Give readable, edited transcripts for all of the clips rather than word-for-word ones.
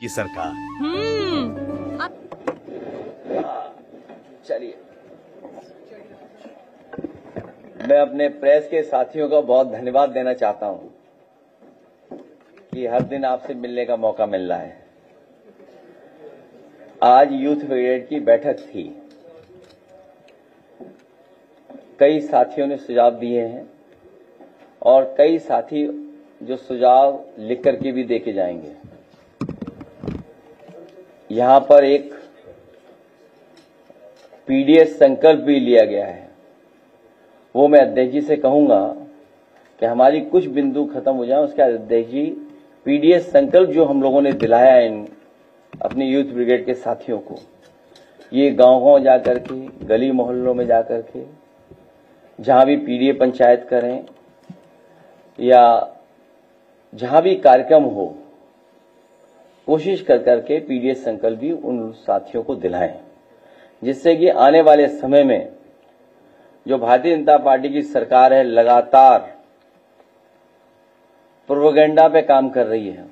की सरकार। चलिए, मैं अपने प्रेस के साथियों का बहुत धन्यवाद देना चाहता हूं कि हर दिन आपसे मिलने का मौका मिल रहा है। आज यूथ ब्रिगेड की बैठक थी। कई साथियों ने सुझाव दिए हैं और कई साथी जो सुझाव लिख करके भी देके जाएंगे। यहां पर एक पीडीएस संकल्प भी लिया गया है। वो मैं अध्यक्ष जी से कहूंगा कि हमारी कुछ बिंदु खत्म हो जाए, उसके बाद अध्यक्ष जी पीडीएस संकल्प जो हम लोगों ने दिलाया इन अपनी यूथ ब्रिगेड के साथियों को, ये गांव-गांव जाकर के, गली मोहल्लों में जाकर के, जहां भी पीडीए पंचायत करें या जहां भी कार्यक्रम हो, कोशिश कर करके पीडीएस संकल्प भी उन साथियों को दिलाएं, जिससे कि आने वाले समय में जो भारतीय जनता पार्टी की सरकार है लगातार प्रोपेगेंडा पे काम कर रही है।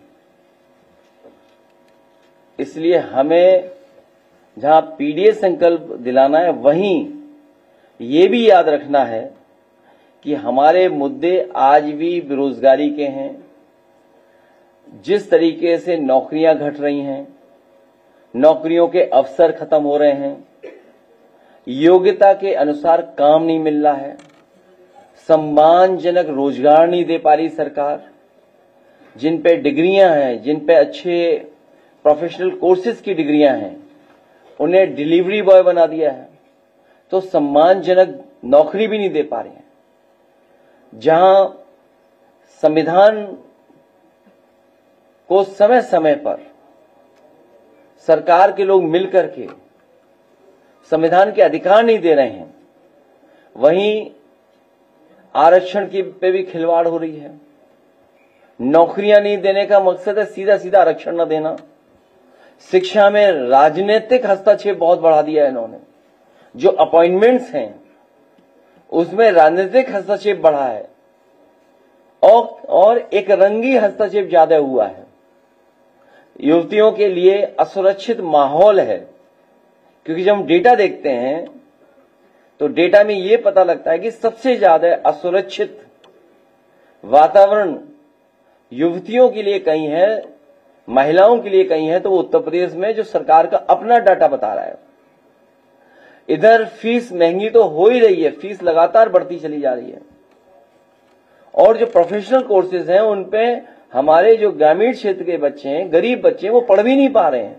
इसलिए हमें जहां पीडीएस संकल्प दिलाना है, वहीं ये भी याद रखना है कि हमारे मुद्दे आज भी बेरोजगारी के हैं। जिस तरीके से नौकरियां घट रही हैं, नौकरियों के अवसर खत्म हो रहे हैं, योग्यता के अनुसार काम नहीं मिल रहा है, सम्मानजनक रोजगार नहीं दे पा रही सरकार, जिन पे डिग्रियां हैं, जिन पे अच्छे प्रोफेशनल कोर्सेज की डिग्रियां हैं, उन्हें डिलीवरी बॉय बना दिया है, तो सम्मानजनक नौकरी भी नहीं दे पा रहे हैं। जहां संविधान को समय समय पर सरकार के लोग मिलकर के संविधान के अधिकार नहीं दे रहे हैं, वहीं आरक्षण की पे भी खिलवाड़ हो रही है। नौकरियां नहीं देने का मकसद है सीधा सीधा आरक्षण न देना। शिक्षा में राजनीतिक हस्तक्षेप बहुत बढ़ा दिया है इन्होंने। जो अपॉइंटमेंट्स हैं उसमें राजनीतिक हस्तक्षेप बढ़ा है और एक रंगी हस्तक्षेप ज्यादा हुआ है। युवतियों के लिए असुरक्षित माहौल है, क्योंकि जब हम डेटा देखते हैं तो डेटा में यह पता लगता है कि सबसे ज्यादा असुरक्षित वातावरण युवतियों के लिए कहीं है, महिलाओं के लिए कहीं है, तो वो उत्तर प्रदेश में जो सरकार का अपना डाटा बता रहा है। इधर फीस महंगी तो हो ही रही है, फीस लगातार बढ़ती चली जा रही है, और जो प्रोफेशनल कोर्सेज हैं उन पे हमारे जो ग्रामीण क्षेत्र के बच्चे हैं, गरीब बच्चे हैं, वो पढ़ भी नहीं पा रहे हैं,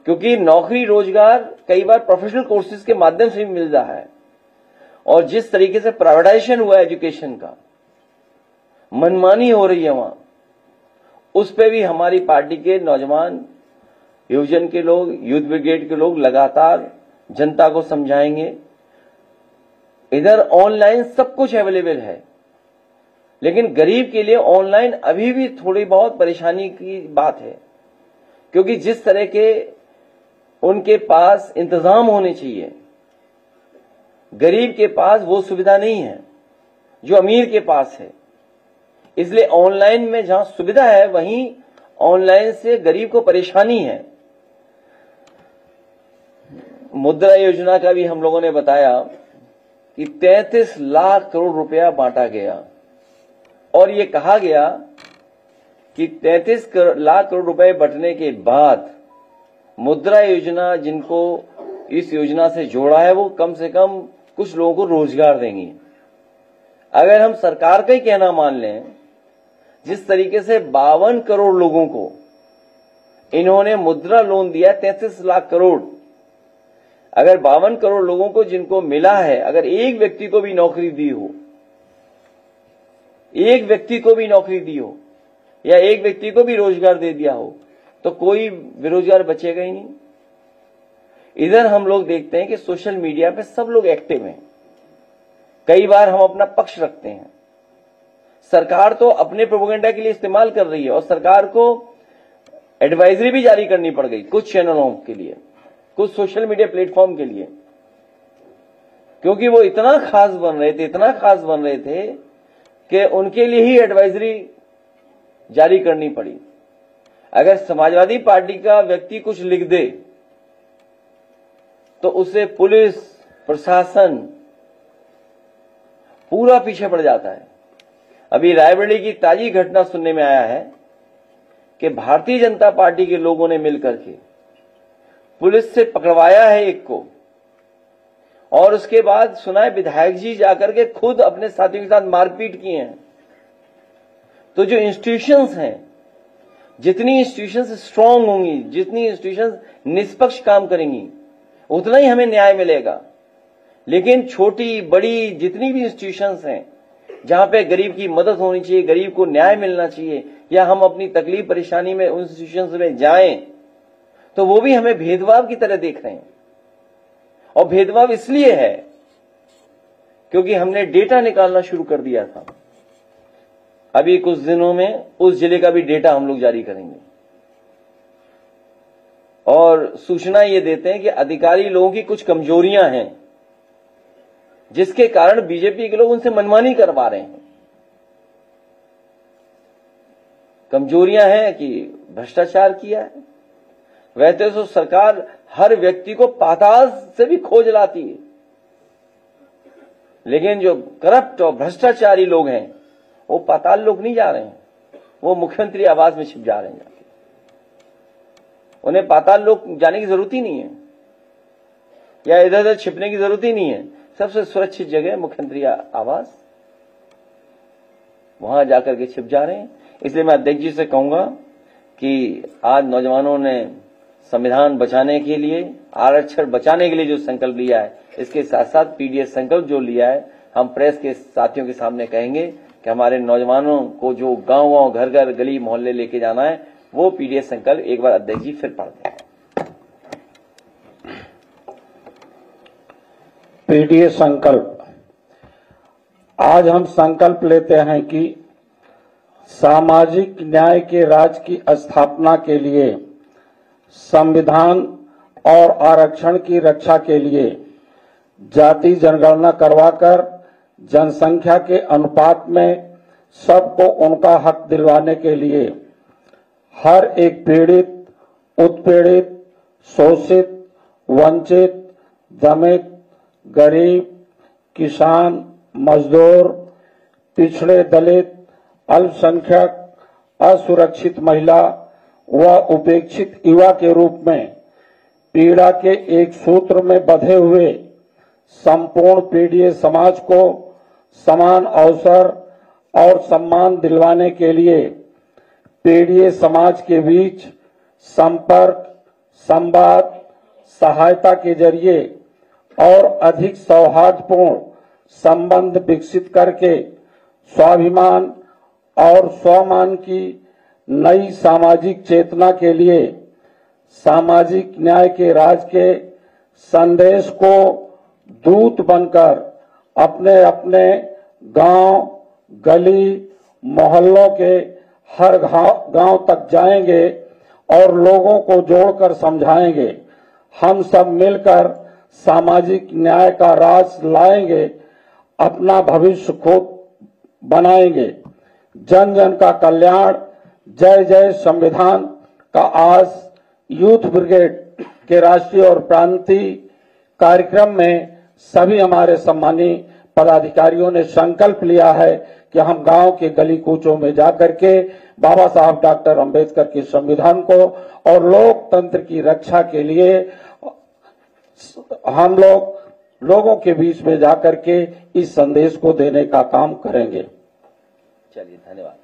क्योंकि नौकरी रोजगार कई बार प्रोफेशनल कोर्सेज के माध्यम से भी मिल रहा है। और जिस तरीके से प्राइवेटाइजेशन हुआ एजुकेशन का, मनमानी हो रही है वहां, उस पे भी हमारी पार्टी के नौजवान युवजन के लोग, यूथ ब्रिगेड के लोग लगातार जनता को समझाएंगे। इधर ऑनलाइन सब कुछ अवेलेबल है, लेकिन गरीब के लिए ऑनलाइन अभी भी थोड़ी बहुत परेशानी की बात है, क्योंकि जिस तरह के उनके पास इंतजाम होने चाहिए, गरीब के पास वो सुविधा नहीं है जो अमीर के पास है। इसलिए ऑनलाइन में जहां सुविधा है, वहीं ऑनलाइन से गरीब को परेशानी है। मुद्रा योजना का भी हम लोगों ने बताया कि 33 लाख करोड़ रुपया बांटा गया, और ये कहा गया कि 33 लाख करोड़ रुपए बंटने के बाद मुद्रा योजना जिनको इस योजना से जोड़ा है, वो कम से कम कुछ लोगों को रोजगार देंगी। अगर हम सरकार का ही कहना मान लें, जिस तरीके से 52 करोड़ लोगों को इन्होंने मुद्रा लोन दिया, 33 लाख करोड़, अगर 52 करोड़ लोगों को जिनको मिला है, अगर एक व्यक्ति को भी नौकरी दी हो, एक व्यक्ति को भी नौकरी दी हो या एक व्यक्ति को भी रोजगार दे दिया हो, तो कोई बेरोजगार बचेगा ही नहीं। इधर हम लोग देखते हैं कि सोशल मीडिया पे सब लोग एक्टिव हैं। कई बार हम अपना पक्ष रखते हैं, सरकार तो अपने प्रोपेगेंडा के लिए इस्तेमाल कर रही है, और सरकार को एडवाइजरी भी जारी करनी पड़ गई कुछ चैनलों के लिए, कुछ सोशल मीडिया प्लेटफॉर्म के लिए, क्योंकि वो इतना खास बन रहे थे कि उनके लिए ही एडवाइजरी जारी करनी पड़ी। अगर समाजवादी पार्टी का व्यक्ति कुछ लिख दे तो उसे पुलिस प्रशासन पूरा पीछे पड़ जाता है। अभी रायबरेली की ताजी घटना सुनने में आया है कि भारतीय जनता पार्टी के लोगों ने मिलकर के पुलिस से पकड़वाया है एक को, और उसके बाद सुना है विधायक जी जाकर के खुद अपने साथियों के साथ मारपीट किए हैं। तो जो इंस्टीट्यूशंस हैं, जितनी इंस्टीट्यूशंस स्ट्रांग होंगी, जितनी इंस्टीट्यूशंस निष्पक्ष काम करेंगी, उतना ही हमें न्याय मिलेगा। लेकिन छोटी बड़ी जितनी भी इंस्टीट्यूशंस हैं जहां पे गरीब की मदद होनी चाहिए, गरीब को न्याय मिलना चाहिए, या हम अपनी तकलीफ परेशानी में उन इंस्टीट्यूशंस में जाएं, तो वो भी हमें भेदभाव की तरह देख रहे हैं। और भेदभाव इसलिए है क्योंकि हमने डेटा निकालना शुरू कर दिया था। अभी कुछ दिनों में उस जिले का भी डेटा हम लोग जारी करेंगे, और सूचना ये देते हैं कि अधिकारी लोगों की कुछ कमजोरियां हैं जिसके कारण बीजेपी के लोग उनसे मनमानी करवा रहे हैं। कमजोरियां हैं कि भ्रष्टाचार किया है। वैसे तो सरकार हर व्यक्ति को पाताल से भी खोज लाती है, लेकिन जो करप्ट और भ्रष्टाचारी लोग हैं वो पाताल लोग नहीं जा रहे हैं, वो मुख्यमंत्री आवास में छिप जा रहे हैं। उन्हें पाताल लोग जाने की जरूरत ही नहीं है, या इधर उधर छिपने की जरूरत ही नहीं है। सबसे सुरक्षित जगह मुख्यमंत्री आवास, वहां जाकर के छिप जा रहे हैं। इसलिए मैं अध्यक्ष जी से कहूंगा कि आज नौजवानों ने संविधान बचाने के लिए, आरक्षण बचाने के लिए जो संकल्प लिया है, इसके साथ साथ पीडीएस संकल्प जो लिया है, हम प्रेस के साथियों के सामने कहेंगे कि हमारे नौजवानों को जो गांव-गांव, घर-घर, गली मोहल्ले लेके जाना है, वो पीडीएस संकल्प एक बार अध्यक्ष जी फिर पढ़ दें। पीडीएस संकल्प। आज हम संकल्प लेते हैं कि सामाजिक न्याय के राज्य की स्थापना के लिए, संविधान और आरक्षण की रक्षा के लिए जाति जनगणना करवाकर जनसंख्या के अनुपात में सबको उनका हक दिलवाने के लिए हर एक पीड़ित, उत्पीड़ित, शोषित, वंचित, दमित, गरीब, किसान, मजदूर, पिछड़े, दलित, अल्पसंख्यक, असुरक्षित महिला व उपेक्षित युवा के रूप में पीड़ा के एक सूत्र में बंधे हुए संपूर्ण पीड़ित समाज को समान अवसर और सम्मान दिलवाने के लिए पीड़ित समाज के बीच संपर्क, संवाद, सहायता के जरिए और अधिक सौहार्दपूर्ण संबंध विकसित करके स्वाभिमान और स्वमान की नई सामाजिक चेतना के लिए सामाजिक न्याय के राज के संदेश को दूत बनकर अपने अपने गांव, गली, मोहल्लों के हर गांव तक जाएंगे और लोगों को जोड़कर समझाएंगे। हम सब मिलकर सामाजिक न्याय का राज लाएंगे, अपना भविष्य खुद बनाएंगे। जन जन का कल्याण, जय जय संविधान का आज यूथ ब्रिगेड के राष्ट्रीय और प्रांतीय कार्यक्रम में सभी हमारे सम्मानीय पदाधिकारियों ने संकल्प लिया है कि हम गांव के गली कूचों में जाकर के बाबा साहब डॉक्टर अंबेडकर के संविधान को और लोकतंत्र की रक्षा के लिए हम लोगों के बीच में जाकर के इस संदेश को देने का काम करेंगे। चलिए, धन्यवाद।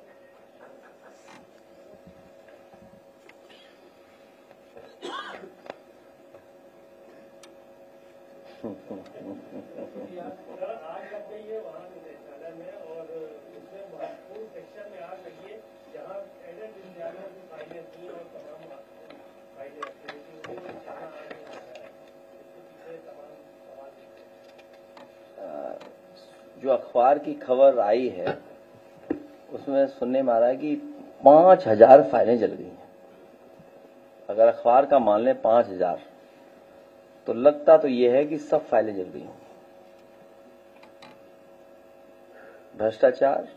जो अखबार की खबर आई है उसमें सुनने में आ रहा है कि 5000 फाइलें जल गई हैं। अगर अखबार का मान लें 5000, तो लगता तो यह है कि सब फाइलें जल गई हैं। भ्रष्टाचार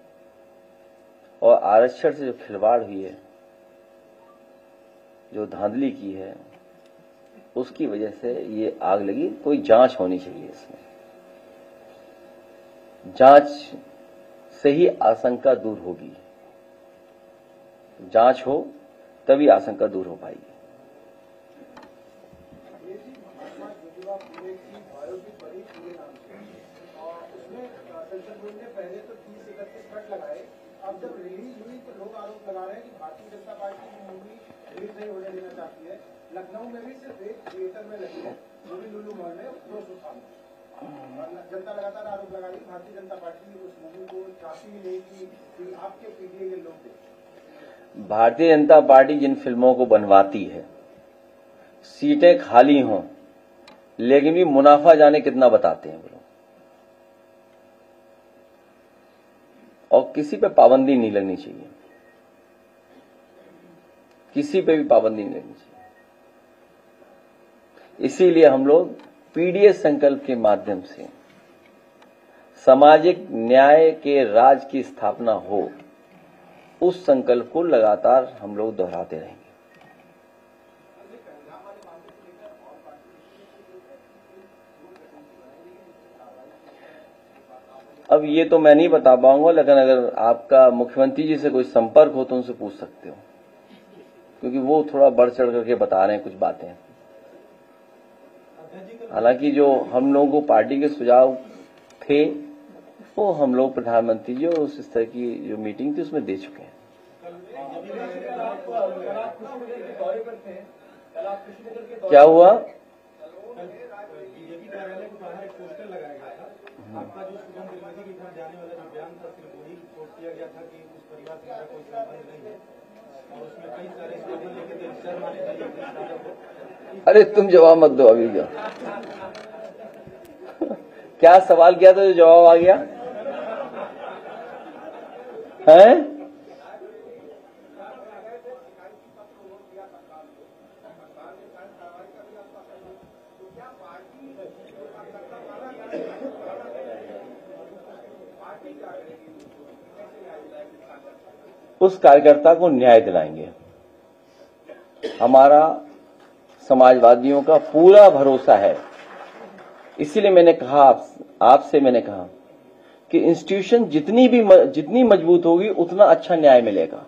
और आरक्षण से जो खिलवाड़ हुई है जो धांधली की है उसकी वजह से ये आग लगी। कोई जांच होनी चाहिए इसमें, जांच से ही आशंका दूर होगी, जांच हो तभी आशंका दूर हो पाएगी। पहले तो 30-31 कट लगाए, अब जब रिलीज हुई तो लोग आरोप लगा रहे हैं कि भारतीय जनता पार्टी की मूवी रिलीज नहीं होने देना चाहती है। लखनऊ में भी सिर्फ एक थिएटर में लगी है, वो भी लुल्लू मॉल में 200 साल। जनता लगातार आरोप लगा रही है भारतीय जनता पार्टी उस मूवी को चाहती ही नहीं कि आपके पीटीए के लोग देखें। भारतीय जनता पार्टी जिन फिल्मों को बनवाती है, सीटें खाली हों लेकिन भी मुनाफा जाने कितना बताते हैं वो लोग, और किसी पे पाबंदी नहीं लगनी चाहिए, किसी पे भी पाबंदी नहीं लगनी चाहिए। इसीलिए हम लोग पीडीएस संकल्प के माध्यम से सामाजिक न्याय के राज की स्थापना हो, उस संकल्प को लगातार हम लोग दोहराते रहेंगे। अब ये तो मैं नहीं बता पाऊंगा, लेकिन अगर आपका मुख्यमंत्री जी से कोई संपर्क हो तो उनसे पूछ सकते हो, क्योंकि वो थोड़ा बढ़ चढ़ करके बता रहे हैं कुछ बातें। हालांकि जो हम लोगों को पार्टी के सुझाव थे वो हम लोग प्रधानमंत्री जी और उस स्तर की जो मीटिंग थी उसमें दे चुके हैं। क्या हुआ? आपका जो शुभम त्रिवेदी के घर जाने वाला जो बयान था सिर्फ वही पोस्ट किया गया था कि उस परिवार से मेरा कोई संबंध नहीं है, और उसमें कई सारे स्टेटमेंट लिखे थे शर्मा ने चाहिए। अरे तुम जवाब मत दो अभी, क्या सवाल किया था जो जवाब आ गया है? उस कार्यकर्ता को न्याय दिलाएंगे। हमारा समाजवादियों का पूरा भरोसा है। इसीलिए मैंने कहा आपसे मैंने कहा कि इंस्टीट्यूशन जितनी मजबूत होगी उतना अच्छा न्याय मिलेगा।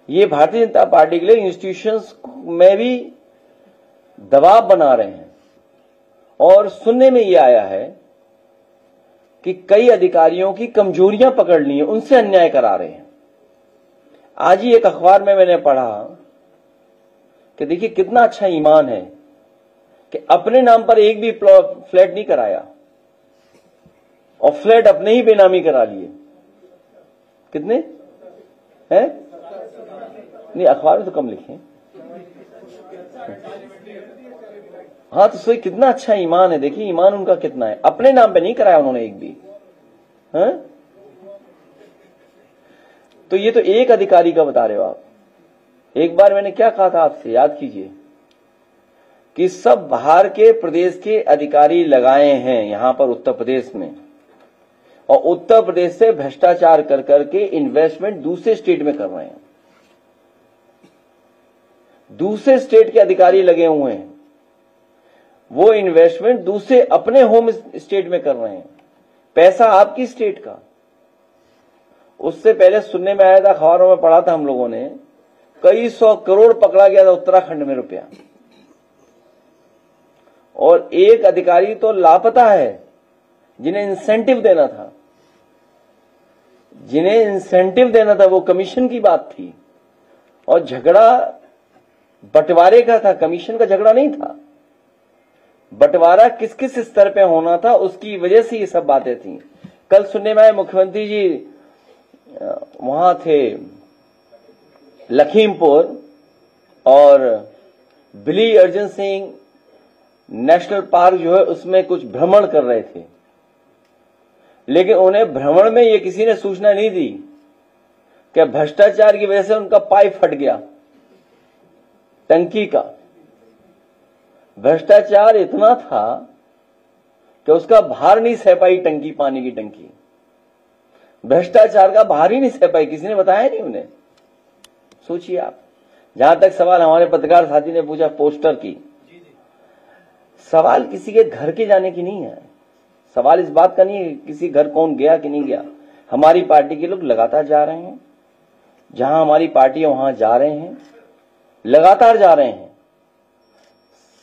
ये भारतीय जनता पार्टी के लिए इंस्टीट्यूशंस में भी दबाव बना रहे हैं, और सुनने में ये आया है कि कई अधिकारियों की कमजोरियां पकड़ ली हैं, उनसे अन्याय करा रहे हैं। आज ही एक अखबार में मैंने पढ़ा कि देखिए कितना अच्छा ईमान है कि अपने नाम पर एक भी फ्लैट नहीं कराया और फ्लैट अपने ही बेनामी करा लिए। कितने हैं? नहीं, अखबार में तो कम लिखे। हाँ, तो सही, कितना अच्छा ईमान है। देखिए ईमान उनका कितना है, अपने नाम पे नहीं कराया उन्होंने एक भी। हैं? तो ये तो एक अधिकारी का बता रहे हो आप। एक बार मैंने क्या कहा था आपसे, याद कीजिए, कि सब बाहर के प्रदेश के अधिकारी लगाए हैं यहां पर उत्तर प्रदेश में, और उत्तर प्रदेश से भ्रष्टाचार कर करके इन्वेस्टमेंट दूसरे स्टेट में कर रहे हैं। दूसरे स्टेट के अधिकारी लगे हुए हैं, वो इन्वेस्टमेंट दूसरे अपने होम स्टेट में कर रहे हैं, पैसा आपकी स्टेट का। उससे पहले सुनने में आया था, अखबारों में पढ़ा था हम लोगों ने, कई 100 करोड़ पकड़ा गया था उत्तराखंड में रुपया, और एक अधिकारी तो लापता है जिन्हें इंसेंटिव देना था। जिन्हें इंसेंटिव देना था वो कमीशन की बात थी, और झगड़ा बंटवारे का था, कमीशन का झगड़ा नहीं था। बंटवारा किस किस स्तर पे होना था उसकी वजह से ये सब बातें थी। कल सुनने में आए मुख्यमंत्री जी वहां थे लखीमपुर, और बिली अर्जुन सिंह नेशनल पार्क जो है उसमें कुछ भ्रमण कर रहे थे, लेकिन उन्हें भ्रमण में ये किसी ने सूचना नहीं दी कि भ्रष्टाचार की वजह से उनका पाइप फट गया टंकी का। भ्रष्टाचार इतना था कि उसका भार नहीं सह पाई टंकी, पानी की टंकी। भ्रष्टाचार का भार ही नहीं सह पाई, किसी ने बताया नहीं उन्हें। सोचिए आप, जहां तक सवाल हमारे पत्रकार साथी ने पूछा पोस्टर की, सवाल किसी के घर के जाने की नहीं है। सवाल इस बात का नहीं है किसी घर कौन गया कि नहीं गया। हमारी पार्टी के लोग लगातार जा रहे हैं, जहां हमारी पार्टी है वहां जा रहे हैं, लगातार जा रहे हैं।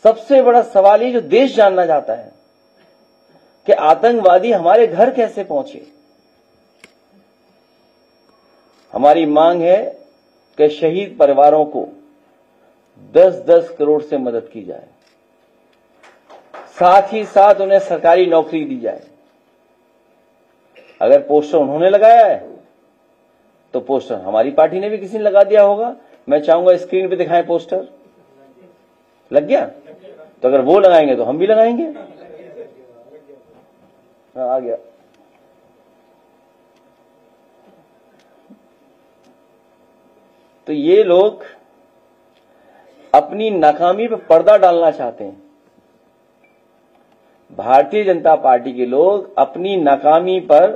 सबसे बड़ा सवाल ये जो देश जानना चाहता है कि आतंकवादी हमारे घर कैसे पहुंचे। हमारी मांग है कि शहीद परिवारों को 10-10 करोड़ से मदद की जाए, साथ ही साथ उन्हें सरकारी नौकरी दी जाए। अगर पोस्टर उन्होंने लगाया है तो पोस्टर हमारी पार्टी ने भी किसी ने लगा दिया होगा। मैं चाहूंगा स्क्रीन पे दिखाएं पोस्टर। लग गया? तो अगर वो लगाएंगे तो हम भी लगाएंगे। हाँ, आ गया। तो ये लोग अपनी नाकामी पर पर्दा डालना चाहते हैं। भारतीय जनता पार्टी के लोग अपनी नाकामी पर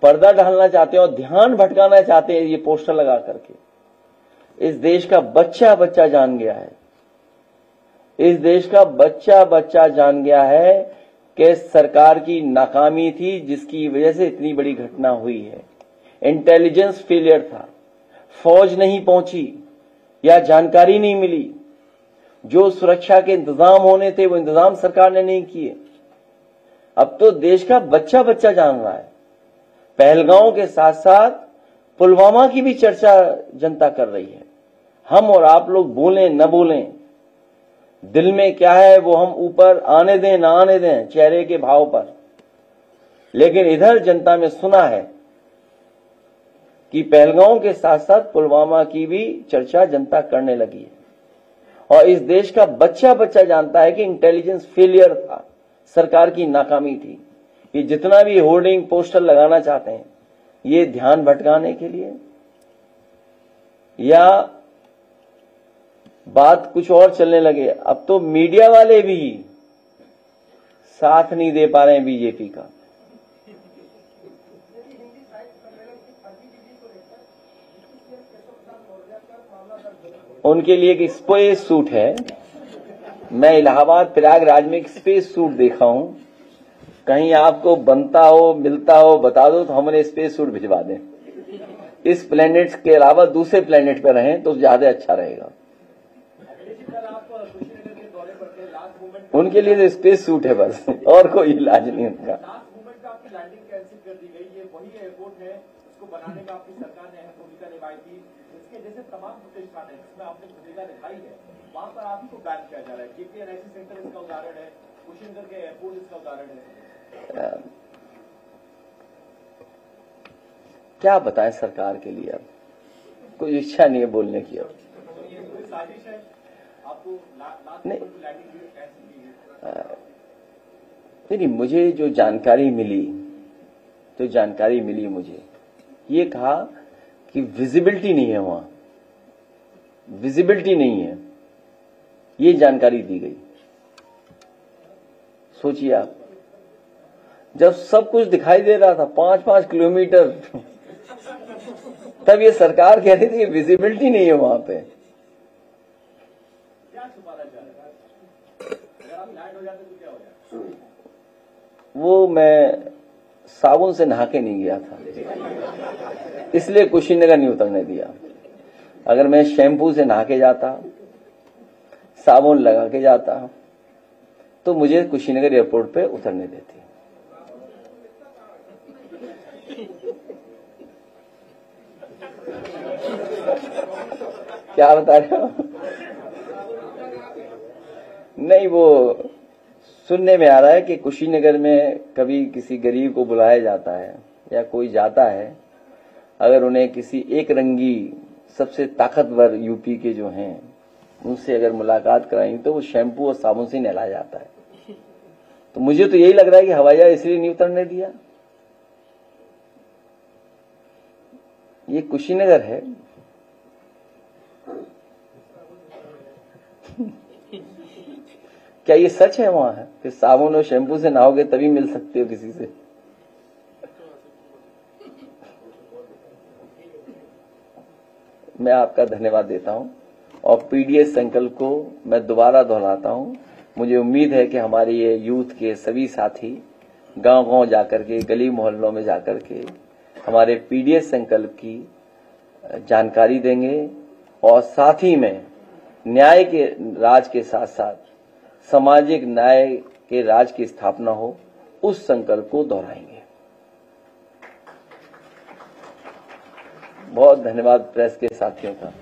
पर्दा डालना चाहते हैं और ध्यान भटकाना चाहते हैं ये पोस्टर लगा करके। इस देश का बच्चा बच्चा जान गया है, इस देश का बच्चा बच्चा जान गया है कि सरकार की नाकामी थी जिसकी वजह से इतनी बड़ी घटना हुई है। इंटेलिजेंस फेलियर था, फौज नहीं पहुंची या जानकारी नहीं मिली, जो सुरक्षा के इंतजाम होने थे वो इंतजाम सरकार ने नहीं किए। अब तो देश का बच्चा बच्चा जान रहा है। पहलगांव के साथ साथ पुलवामा की भी चर्चा जनता कर रही है। हम और आप लोग बोलें न बोलें, दिल में क्या है वो हम ऊपर आने दें ना आने दें चेहरे के भाव पर, लेकिन इधर जनता में सुना है कि पहलगांव के साथ साथ पुलवामा की भी चर्चा जनता करने लगी है। और इस देश का बच्चा बच्चा जानता है कि इंटेलिजेंस फेलियर था, सरकार की नाकामी थी। ये जितना भी होर्डिंग पोस्टर लगाना चाहते हैं ये ध्यान भटकाने के लिए या बात कुछ और चलने लगे। अब तो मीडिया वाले भी साथ नहीं दे पा रहे हैं बीजेपी का। उनके लिए एक स्पेस सूट है। मैं इलाहाबाद प्रयागराज में एक स्पेस सूट देखा हूं, कहीं आपको बनता हो मिलता हो बता दो तो हम उन्हें स्पेस सूट भिजवा दें। इस प्लेनेट के अलावा दूसरे प्लेनेट पर रहें तो ज्यादा अच्छा रहेगा। उनके लिए तो स्पेस सूट है बस, और कोई इलाज नहीं उनका। बनाने का आपकी सरकार ने अहम भूमिका निभाई थी। इसके जैसे तमाम प्रतिष्ठान है जिसमें आपने भूमिका निभाई है, वहां पर आप ही को बैन किया जा रहा है। JPNIC सेंटर इसका उदाहरण है, कुशीनगर के एयरपोर्ट इसका उदाहरण है। क्या बताएं सरकार के लिए, अब कोई इच्छा नहीं है बोलने की। अब कोई साजिश है आपको नहीं, नहीं मुझे जो जानकारी मिली मुझे ये कहा कि विजिबिलिटी नहीं है, वहां विजिबिलिटी नहीं है, ये जानकारी दी गई। सोचिए आप, जब सब कुछ दिखाई दे रहा था 5-5 किलोमीटर तब ये सरकार कह रही थी कि विजिबिलिटी नहीं है वहां पे। क्या छुपाना चाह रहे हैं? अगर आप लैंड हो जाते तो क्या हो जाए? वो मैं साबुन से नहा के नहीं गया था, इसलिए कुशीनगर नहीं उतरने दिया। अगर मैं शैम्पू से नहा के जाता, साबुन लगा के जाता तो मुझे कुशीनगर एयरपोर्ट पे उतरने देते। क्या बता रहे हो? नहीं, वो सुनने में आ रहा है कि कुशीनगर में कभी किसी गरीब को बुलाया जाता है या कोई जाता है, अगर उन्हें किसी एक रंगी सबसे ताकतवर यूपी के जो हैं उनसे अगर मुलाकात कराई तो वो शैम्पू और साबुन से नहलाया जाता है। तो मुझे तो यही लग रहा है कि हवाई जहाज इसलिए नहीं उतरने दिया। ये कुशीनगर है। क्या ये सच है वहां है कि साबुन और शैम्पू से नहाओगे तभी मिल सकते हो किसी से? मैं आपका धन्यवाद देता हूं और पीडीएस संकल्प को मैं दोबारा दोहराता हूं। मुझे उम्मीद है कि हमारे ये यूथ के सभी साथी गांव-गांव जाकर के, गली मोहल्लों में जाकर के हमारे पीडीएस संकल्प की जानकारी देंगे और साथ ही में न्याय के राज के साथ साथ सामाजिक न्याय के राज की स्थापना हो, उस संकल्प को दोहराएंगे। बहुत धन्यवाद प्रेस के साथियों का।